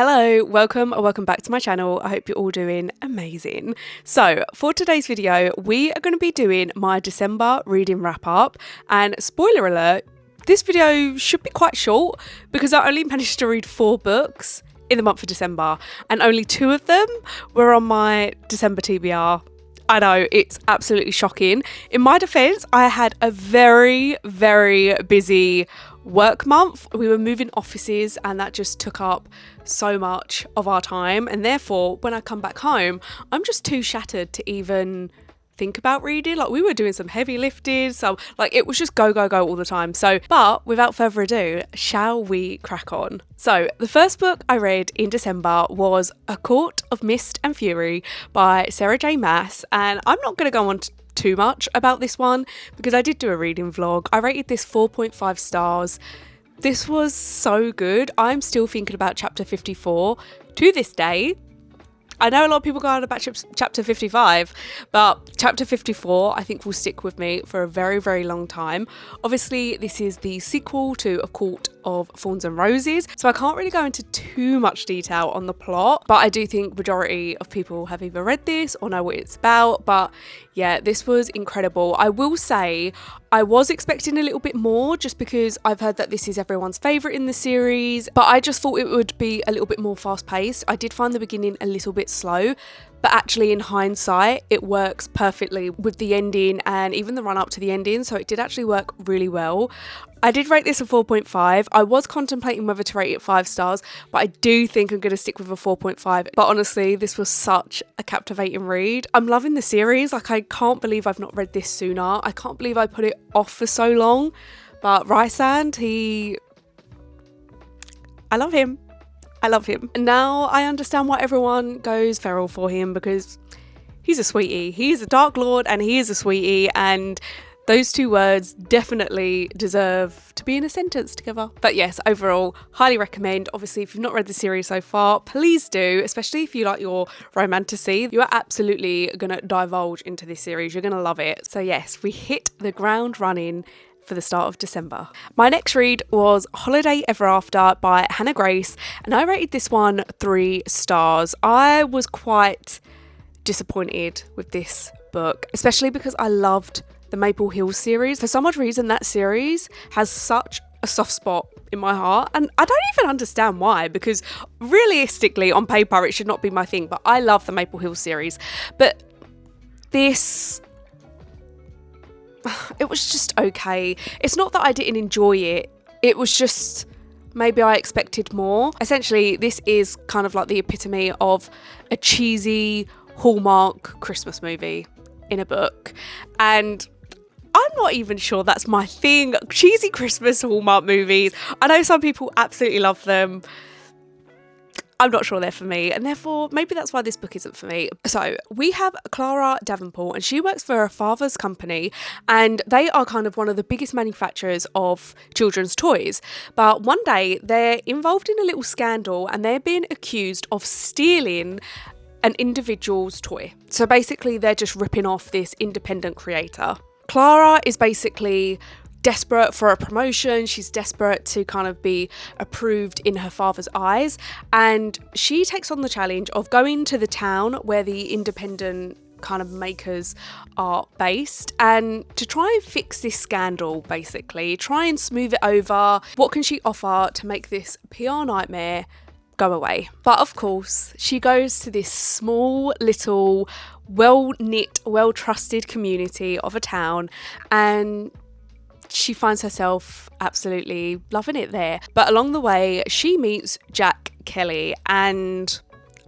Hello, welcome or welcome back to my channel. I hope you're all doing amazing. So for today's video, we are going to be doing my December reading wrap up, and spoiler alert, this video should be quite short because I only managed to read 4 books in the month of December and only 2 of them were on my December TBR. I know, it's absolutely shocking. In my defense, I had a very, very busy work month. We were moving offices and that just took up so much of our time, and therefore when I come back home I'm just too shattered to even think about reading. Like, we were doing some heavy lifting, so like it was just go all the time. So but without further ado, shall we crack on? So the first book I read in December was A Court of Mist and Fury by Sarah J. Maas, and I'm not going to go on too much about this one because I did do a reading vlog. I rated this 4.5 stars. This was so good. I'm still thinking about chapter 54 to this day. I know a lot of people go on about chapter 55, but chapter 54 I think will stick with me for a very, very long time. Obviously, this is the sequel to A Court of Thorns and Roses, so I can't really go into too much detail on the plot, but I do think majority of people have either read this or know what it's about. But yeah, this was incredible. I will say I was expecting a little bit more just because I've heard that this is everyone's favourite in the series, but I just thought it would be a little bit more fast paced. I did find the beginning a little bit slow, but actually in hindsight it works perfectly with the ending and even the run up to the ending, so it did actually work really well. I did rate this a 4.5. I was contemplating whether to rate it 5 stars, but I do think I'm going to stick with a 4.5. But honestly, this was such a captivating read. I'm loving the series. Like, I can't believe I've not read this sooner. I can't believe I put it off for so long. But Rysand, I love him. I love him. And now I understand why everyone goes feral for him, because he's a sweetie. He is a Dark Lord and he is a sweetie, and those 2 words definitely deserve to be in a sentence together. But yes, overall, highly recommend. Obviously, if you've not read the series so far, please do, especially if you like your romantasy. You are absolutely going to divulge into this series. You're going to love it. So yes, we hit the ground running for the start of December. My next read was Holiday Ever After by Hannah Grace, and I rated this one 3 stars. I was quite disappointed with this book, especially because I loved the Maple Hill series. For some odd reason, that series has such a soft spot in my heart, and I don't even understand why, because realistically on paper it should not be my thing, but I love the Maple Hill series. But this, it was just okay. It's not that I didn't enjoy it, it was just maybe I expected more. Essentially, this is kind of like the epitome of a cheesy Hallmark Christmas movie in a book, and I'm not even sure that's my thing. Cheesy Christmas Hallmark movies, I know some people absolutely love them. I'm not sure they're for me, and therefore maybe that's why this book isn't for me. So we have Clara Davenport, and she works for her father's company, and they are kind of one of the biggest manufacturers of children's toys. But one day they're involved in a little scandal and they're being accused of stealing an individual's toy. So basically they're just ripping off this independent creator. Clara is basically desperate for a promotion. She's desperate to kind of be approved in her father's eyes, and she takes on the challenge of going to the town where the independent kind of makers are based, and to try and fix this scandal, basically try and smooth it over. What can she offer to make this PR nightmare go away? But of course she goes to this small little well-knit, well-trusted community of a town, and she finds herself absolutely loving it there. But along the way she meets Jack Kelly, and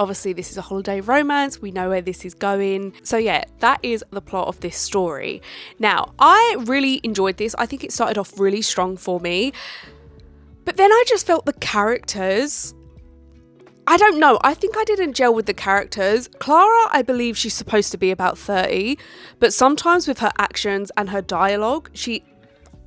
obviously this is a holiday romance. We know where this is going. So yeah, that is the plot of this story. Now, I really enjoyed this. I think it started off really strong for me, but then I just felt the characters, I don't know, I think I didn't gel with the characters. Clara, I believe she's supposed to be about 30, but sometimes with her actions and her dialogue, she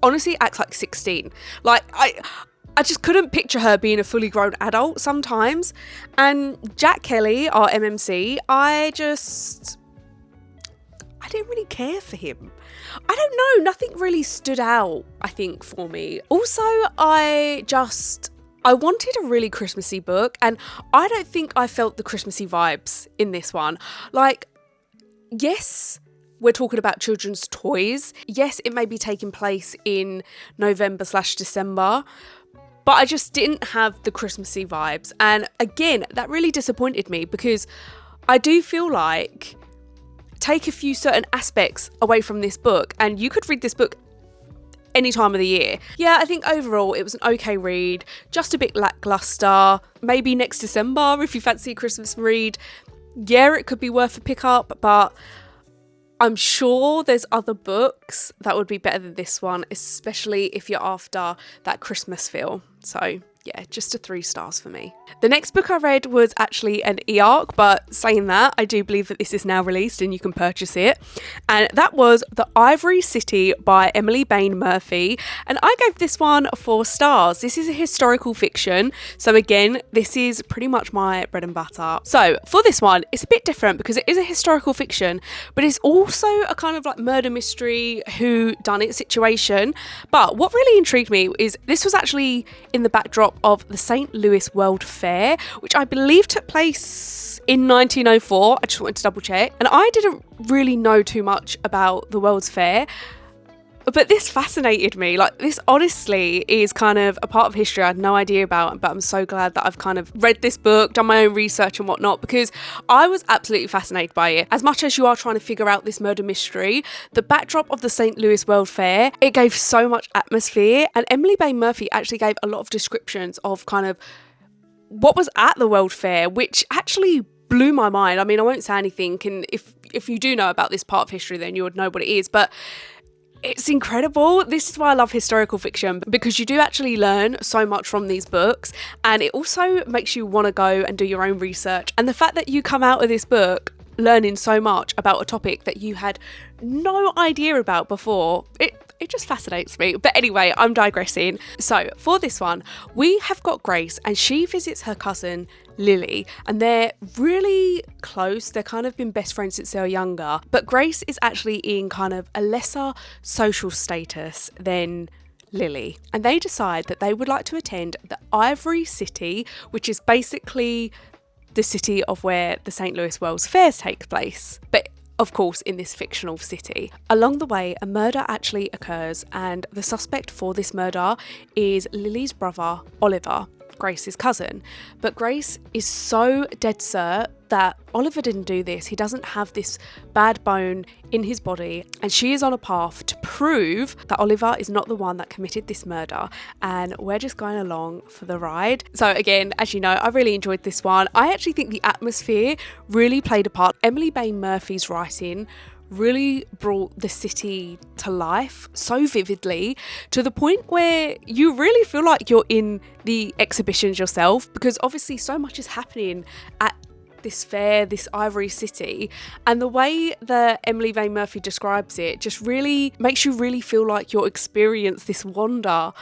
honestly acts like 16. Like, I just couldn't picture her being a fully grown adult sometimes. And Jack Kelly, our MMC, I didn't really care for him. I don't know, nothing really stood out, I think, for me. Also, I just I wanted a really Christmassy book, and I don't think I felt the Christmassy vibes in this one. Like, yes, we're talking about children's toys. Yes, it may be taking place in November/December, but I just didn't have the Christmassy vibes. And again, that really disappointed me, because I do feel like take a few certain aspects away from this book and you could read this book any time of the year. Yeah, I think overall it was an okay read, just a bit lackluster. Maybe next December, if you fancy a Christmas read, yeah, it could be worth a pick up, but I'm sure there's other books that would be better than this one, especially if you're after that Christmas feel. So yeah, just a 3 stars for me. The next book I read was actually an e-arc, but saying that, I do believe that this is now released and you can purchase it. And that was The Ivory City by Emily Bain Murphy. And I gave this one 4 stars. This is a historical fiction. So again, this is pretty much my bread and butter. So for this one, it's a bit different because it is a historical fiction, but it's also a kind of like murder mystery, whodunit situation. But what really intrigued me is this was actually in the backdrop of the St. Louis World Fair, which I believe took place in 1904. I just wanted to double check. And I didn't really know too much about the World's Fair, but this fascinated me. Like, this honestly is kind of a part of history I had no idea about, but I'm so glad that I've kind of read this book, done my own research and whatnot, because I was absolutely fascinated by it. As much as you are trying to figure out this murder mystery, the backdrop of the St. Louis World Fair, it gave so much atmosphere, and Emily Bain Murphy actually gave a lot of descriptions of kind of what was at the World Fair, which actually blew my mind. I mean, I won't say anything, and if you do know about this part of history, then you would know what it is, but it's incredible. This is why I love historical fiction, because you do actually learn so much from these books, and it also makes you want to go and do your own research. And the fact that you come out of this book learning so much about a topic that you had no idea about before, it just fascinates me. But anyway, I'm digressing. So for this one, we have got Grace, and she visits her cousin Lily, and they're really close. They're kind of been best friends since they were younger, but Grace is actually in kind of a lesser social status than Lily, and they decide that they would like to attend the Ivory City, which is basically the city of where the St. Louis World's Fairs take place, but of course in this fictional city. Along the way, a murder actually occurs, and the suspect for this murder is Lily's brother, Oliver, Grace's cousin. But Grace is so dead cert that Oliver didn't do this. He doesn't have this bad bone in his body, and she is on a path to prove that Oliver is not the one that committed this murder, and we're just going along for the ride. So again, as you know, I really enjoyed this one. I actually think the atmosphere really played a part. Emily Bain Murphy's writing really brought the city to life so vividly, to the point where you really feel like you're in the exhibitions yourself, because obviously so much is happening at this fair, this Ivory City, and the way that Emily Bain Murphy describes it just really makes you really feel like you're experiencing this wonder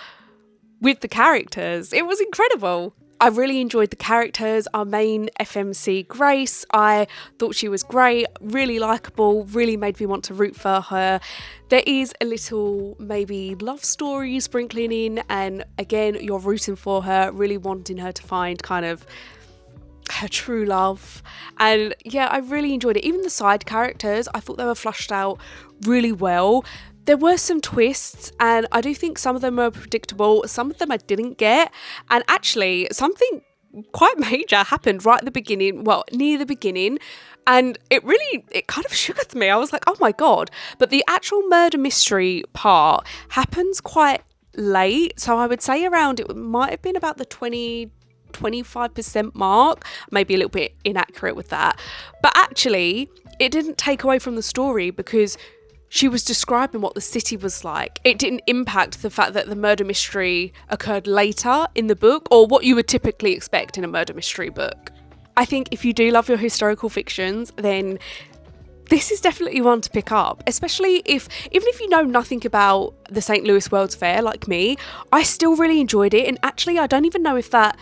with the characters. It was incredible. I really enjoyed the characters. Our main FMC, Grace, I thought she was great, really likeable, really made me want to root for her. There is a little maybe love story sprinkling in, and again, you're rooting for her, really wanting her to find kind of her true love. And yeah, I really enjoyed it. Even the side characters, I thought they were flushed out really well. There were some twists, and I do think some of them were predictable, some of them I didn't get, and actually something quite major happened right at the beginning, well, near the beginning, and it kind of shook at me. I was like, oh my god. But the actual murder mystery part happens quite late, so I would say around, it might have been about the 25% mark, maybe a little bit inaccurate with that, but actually it didn't take away from the story, because she was describing what the city was like. It didn't impact the fact that the murder mystery occurred later in the book, or what you would typically expect in a murder mystery book. I think if you do love your historical fictions, then this is definitely one to pick up, especially even if you know nothing about the St. Louis World's Fair like me. I still really enjoyed it, and actually I don't even know if that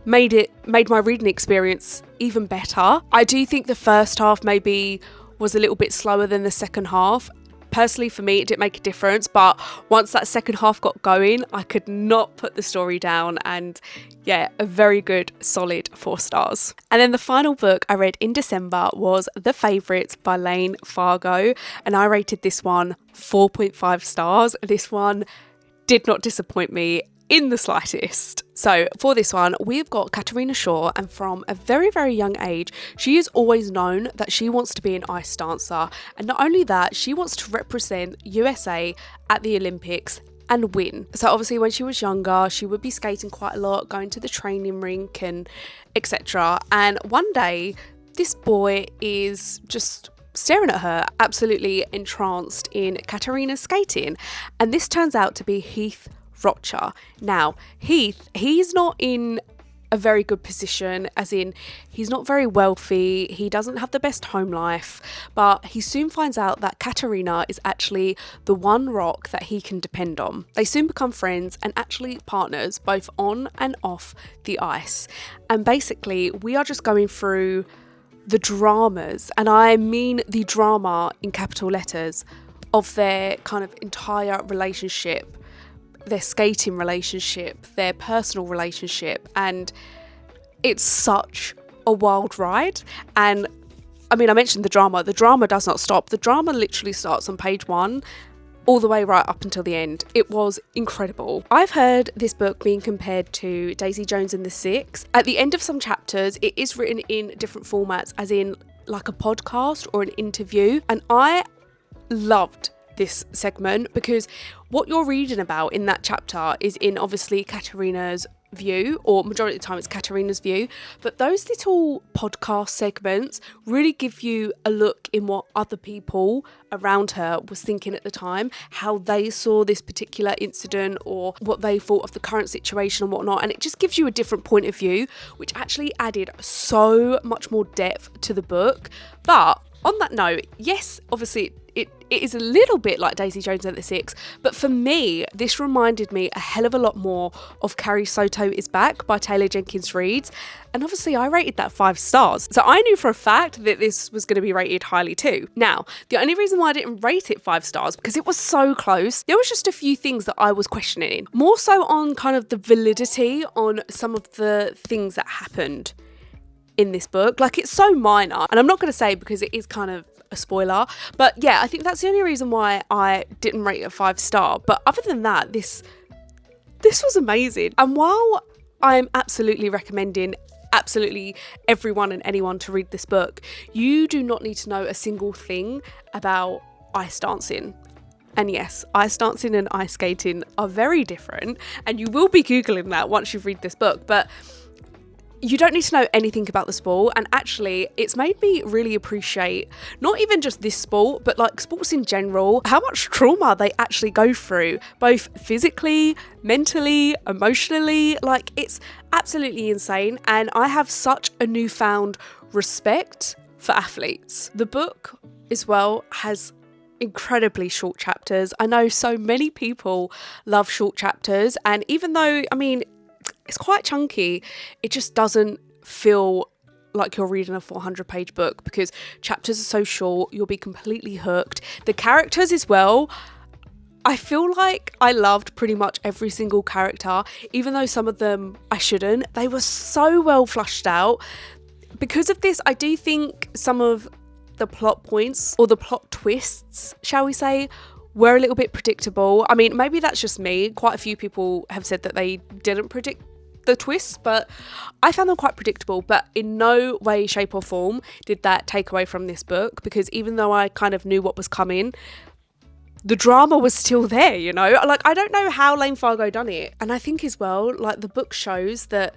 made my reading experience even better. I do think the first half maybe was a little bit slower than the second half. Personally, for me, it didn't make a difference, but once that second half got going, I could not put the story down, and yeah, a very good, solid 4 stars. And then the final book I read in December was The Favourites by Layne, Fargo, and I rated this one 4.5 stars. This one did not disappoint me in the slightest. So for this one, we've got Katarina Shaw, and from a very, very young age, she has always known that she wants to be an ice dancer. And not only that, she wants to represent USA at the Olympics and win. So obviously when she was younger, she would be skating quite a lot, going to the training rink and etc. And one day, this boy is just staring at her, absolutely entranced in Katarina's skating. And this turns out to be Heath Rocher. Now, he's not in a very good position, as in he's not very wealthy, he doesn't have the best home life, but he soon finds out that Katarina is actually the one rock that he can depend on. They soon become friends and actually partners, both on and off the ice. And basically, we are just going through the dramas, and I mean the drama in capital letters, of their kind of entire relationship, their skating relationship, their personal relationship, and it's such a wild ride. And I mean, I mentioned the drama does not stop. The drama literally starts on page 1 all the way right up until the end. It was incredible. I've heard this book being compared to Daisy Jones and the Six. At the end of some chapters, it is written in different formats, as in like a podcast or an interview, and I loved this segment because what you're reading about in that chapter is in obviously Katarina's view, or majority of the time it's Katarina's view, but those little podcast segments really give you a look in what other people around her was thinking at the time, how they saw this particular incident or what they thought of the current situation and whatnot, and it just gives you a different point of view, which actually added so much more depth to the book. But on that note, yes, obviously it is a little bit like Daisy Jones and the Six, but for me, this reminded me a hell of a lot more of Carrie Soto Is Back by Taylor Jenkins Reid, and obviously I rated that 5 stars, so I knew for a fact that this was going to be rated highly too. Now, the only reason why I didn't rate it 5 stars, because it was so close, there was just a few things that I was questioning, more so on kind of the validity on some of the things that happened in this book. Like, it's so minor, and I'm not going to say because it is kind of a spoiler, but yeah, I think that's the only reason why I didn't rate it a 5 star. But other than that, this was amazing. And while I'm absolutely recommending absolutely everyone and anyone to read this book, you do not need to know a single thing about ice dancing. And yes, ice dancing and ice skating are very different, and you will be Googling that once you've read this book, but you don't need to know anything about the sport. And actually, it's made me really appreciate not even just this sport, but like sports in general, how much trauma they actually go through, both physically, mentally, emotionally. Like, it's absolutely insane, and I have such a newfound respect for athletes. The book as well has incredibly short chapters. I know so many people love short chapters, and even though, I mean, it's quite chunky, it just doesn't feel like you're reading a 400-page book because chapters are so short, you'll be completely hooked. The characters as well, I feel like I loved pretty much every single character, even though some of them I shouldn't. They were so well flushed out. Because of this, I do think some of the plot points, or the plot twists, shall we say, were a little bit predictable. I mean, maybe that's just me. Quite a few people have said that they didn't predict the twists, but I found them quite predictable. But in no way, shape or form did that take away from this book, because even though I kind of knew what was coming, the drama was still there, you know? Like, I don't know how Layne Fargo done it. And I think as well, like, the book shows that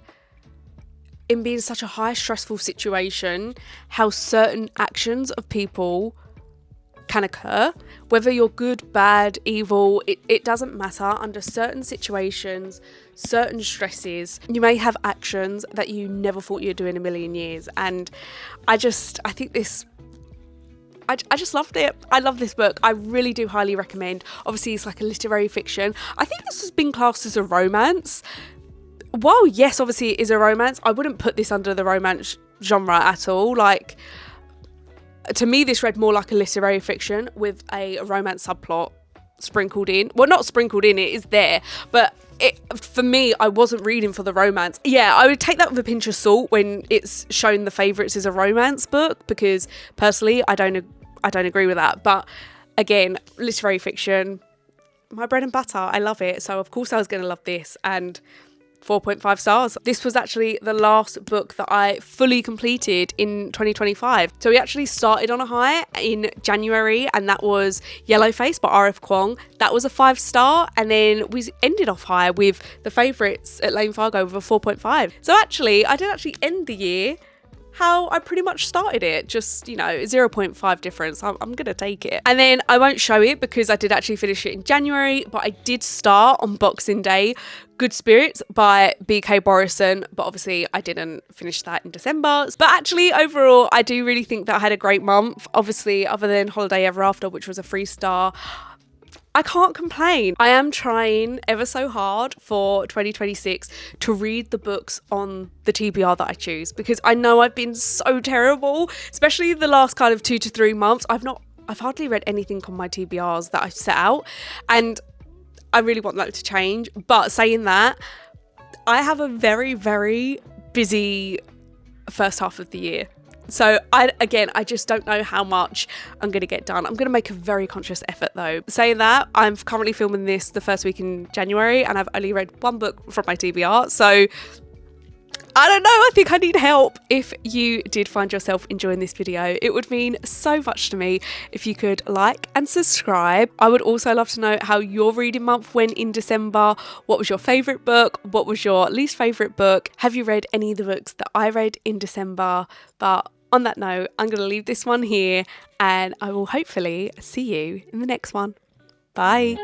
in being such a high stressful situation, how certain actions of people can occur, whether you're good, bad, evil, it doesn't matter. Under certain situations, certain stresses, you may have actions that you never thought you'd do in a million years. And I think this, I just loved it. I love this book. I really do highly recommend. Obviously, it's like a literary fiction. I think this has been classed as a romance. While yes, obviously it is a romance, I wouldn't put this under the romance genre at all. Like, to me, this read more like a literary fiction with a romance subplot sprinkled in. Well, not sprinkled in, it is there, but for me, I wasn't reading for the romance. Yeah, I would take that with a pinch of salt when it's shown the favourites is a romance book, because personally, I don't agree with that. But again, literary fiction, my bread and butter. I love it. So of course I was going to love this, and 4.5 stars. This was actually the last book that I fully completed in 2025. So we actually started on a high in January, and that was Yellowface by R.F. Kuang. That was a 5-star, and then we ended off high with the favourites at Layne Fargo with a 4.5. So actually, I did actually end the year how I pretty much started it, just, you know, 0.5 difference. I'm gonna take it. And then I won't show it because I did actually finish it in January, but I did start on Boxing Day Good Spirits by B.K. Borison, but obviously I didn't finish that in December. But actually, overall, I do really think that I had a great month. Obviously, other than Holiday Ever After, which was a 3-star, I can't complain. I am trying ever so hard for 2026 to read the books on the TBR that I choose, because I know I've been so terrible, especially the last kind of 2 to 3 months. I've hardly read anything on my TBRs that I've set out, and I really want that to change. But saying that, I have a very, very busy first half of the year. So I just don't know how much I'm going to get done. I'm going to make a very conscious effort though. Saying that, I'm currently filming this the first week in January, and I've only read 1 book from my TBR. So I don't know, I think I need help. If you did find yourself enjoying this video, it would mean so much to me if you could like and subscribe. I would also love to know how your reading month went in December. What was your favourite book? What was your least favourite book? Have you read any of the books that I read in December? But on that note, I'm going to leave this one here, and I will hopefully see you in the next one. Bye.